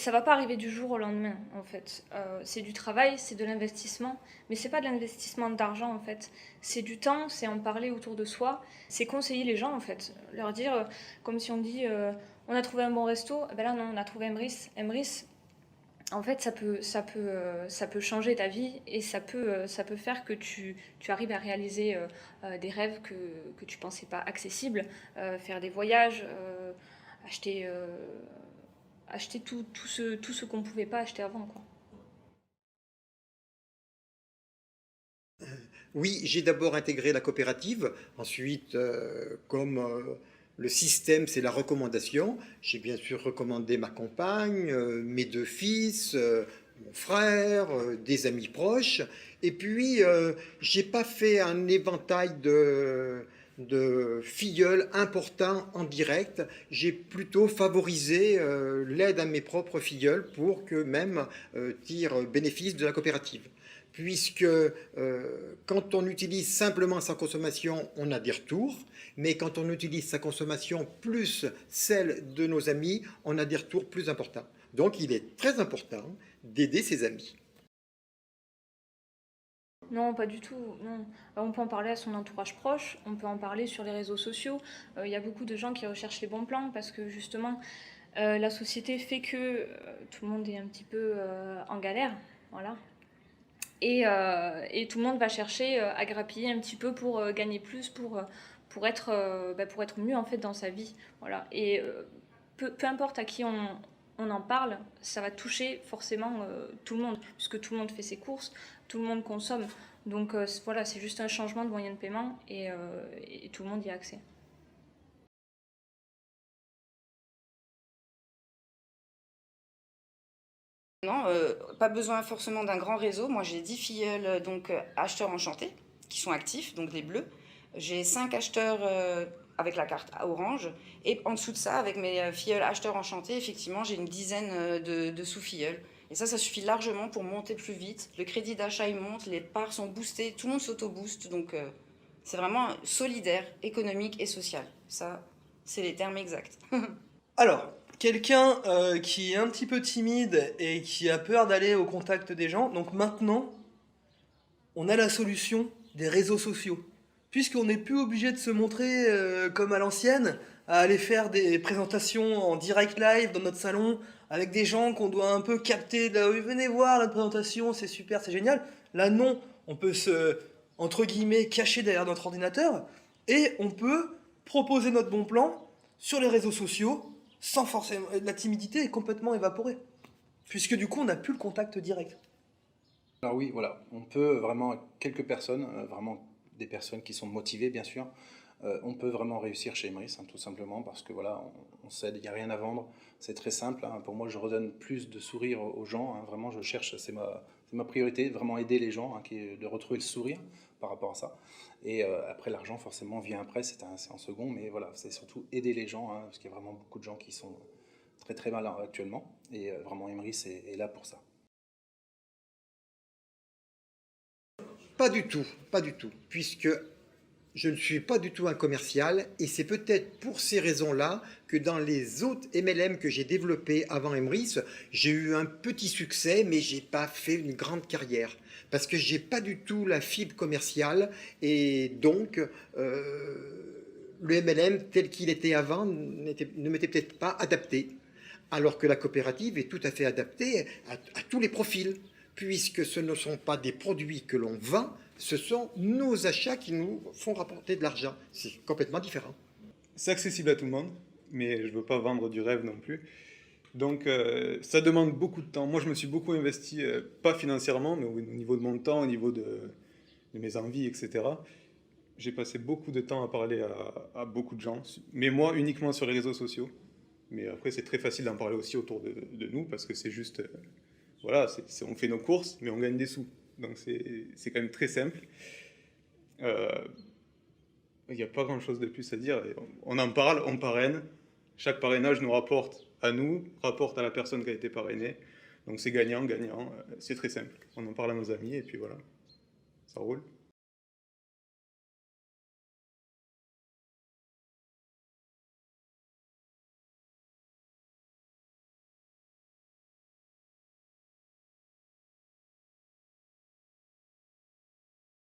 Ça va pas arriver du jour au lendemain, en fait. C'est du travail, c'est de l'investissement, mais c'est pas de l'investissement d'argent, en fait. C'est du temps, c'est en parler autour de soi, c'est conseiller les gens, en fait. Leur dire, comme si on dit, on a trouvé un bon resto, ben là non, on a trouvé Emrys. Emrys, en fait, ça peut changer ta vie et ça peut faire que tu arrives à réaliser des rêves que tu pensais pas accessibles, faire des voyages, acheter, acheter tout ce qu'on pouvait pas acheter avant, quoi. Oui, j'ai d'abord intégré la coopérative. Ensuite, comme le système, c'est la recommandation, j'ai bien sûr recommandé ma compagne, mes deux fils, mon frère, des amis proches. Et puis, j'ai pas fait un éventail de filleuls importants en direct. J'ai plutôt favorisé l'aide à mes propres filleuls pour qu'eux-mêmes tirent bénéfice de la coopérative, puisque quand on utilise simplement sa consommation, on a des retours, mais quand on utilise sa consommation plus celle de nos amis, on a des retours plus importants. Donc il est très important d'aider ses amis. Non, pas du tout. Non. On peut en parler à son entourage proche, on peut en parler sur les réseaux sociaux. Il y a beaucoup de gens qui recherchent les bons plans parce que justement, la société fait que tout le monde est un petit peu en galère. Voilà. Et tout le monde va chercher à grappiller un petit peu pour gagner plus, pour être mieux en fait dans sa vie. Voilà. Et peu importe à qui on en parle, ça va toucher forcément tout le monde, puisque tout le monde fait ses courses, tout le monde consomme. Donc voilà, c'est juste un changement de moyen de paiement et tout le monde y a accès. Non, pas besoin forcément d'un grand réseau. Moi, j'ai 10 filleuls, donc acheteurs enchantés, qui sont actifs, donc des bleus. J'ai 5 acheteurs avec la carte orange. Et en dessous de ça, avec mes filleuls acheteurs enchantés, effectivement, j'ai une dizaine de sous-filleuls. Et ça suffit largement pour monter plus vite. Le crédit d'achat, il monte, les parts sont boostées, tout le monde s'auto-booste. Donc, c'est vraiment solidaire, économique et social. Ça, c'est les termes exacts. Alors, quelqu'un qui est un petit peu timide et qui a peur d'aller au contact des gens, donc maintenant, on a la solution des réseaux sociaux. Puisqu'on n'est plus obligé de se montrer comme à l'ancienne, à aller faire des présentations en direct live dans notre salon, avec des gens qu'on doit un peu capter, de là, oui, venez voir la présentation, c'est super, c'est génial. Là non, on peut se, entre guillemets, cacher derrière notre ordinateur, et on peut proposer notre bon plan sur les réseaux sociaux, sans forcément... La timidité est complètement évaporée. Puisque du coup, on n'a plus le contact direct. Alors oui, voilà, on peut vraiment, quelques personnes, vraiment des personnes qui sont motivées bien sûr, on peut vraiment réussir chez Emrys, hein, tout simplement parce que voilà, on s'aide, il n'y a rien à vendre, c'est très simple, hein. Pour moi je redonne plus de sourire aux gens, hein, vraiment je cherche, c'est ma priorité, vraiment aider les gens, hein, de retrouver le sourire par rapport à ça. Et après l'argent forcément vient après, c'est en second, mais voilà, c'est surtout aider les gens, hein, parce qu'il y a vraiment beaucoup de gens qui sont très très mal actuellement, et vraiment Emrys est là pour ça. Pas du tout, pas du tout, puisque je ne suis pas du tout un commercial et c'est peut-être pour ces raisons-là que dans les autres MLM que j'ai développés avant Emrys, j'ai eu un petit succès mais j'ai pas fait une grande carrière parce que j'ai pas du tout la fibre commerciale et donc le MLM tel qu'il était avant ne m'était peut-être pas adapté, alors que la coopérative est tout à fait adaptée à tous les profils, puisque ce ne sont pas des produits que l'on vend, ce sont nos achats qui nous font rapporter de l'argent. C'est complètement différent. C'est accessible à tout le monde, mais je ne veux pas vendre du rêve non plus. Donc ça demande beaucoup de temps. Moi, je me suis beaucoup investi, pas financièrement, mais au niveau de mon temps, au niveau de mes envies, etc. J'ai passé beaucoup de temps à parler à beaucoup de gens, mais moi uniquement sur les réseaux sociaux. Mais après, c'est très facile d'en parler aussi autour de nous, parce que c'est juste, voilà, on fait nos courses, mais on gagne des sous. Donc c'est quand même très simple. Euh, Il n'y a pas grand-chose de plus à dire. On en parle, on parraine. Chaque parrainage nous rapporte à nous, rapporte à la personne qui a été parrainée. Donc c'est gagnant, gagnant. C'est très simple. On en parle à nos amis et puis voilà, ça roule.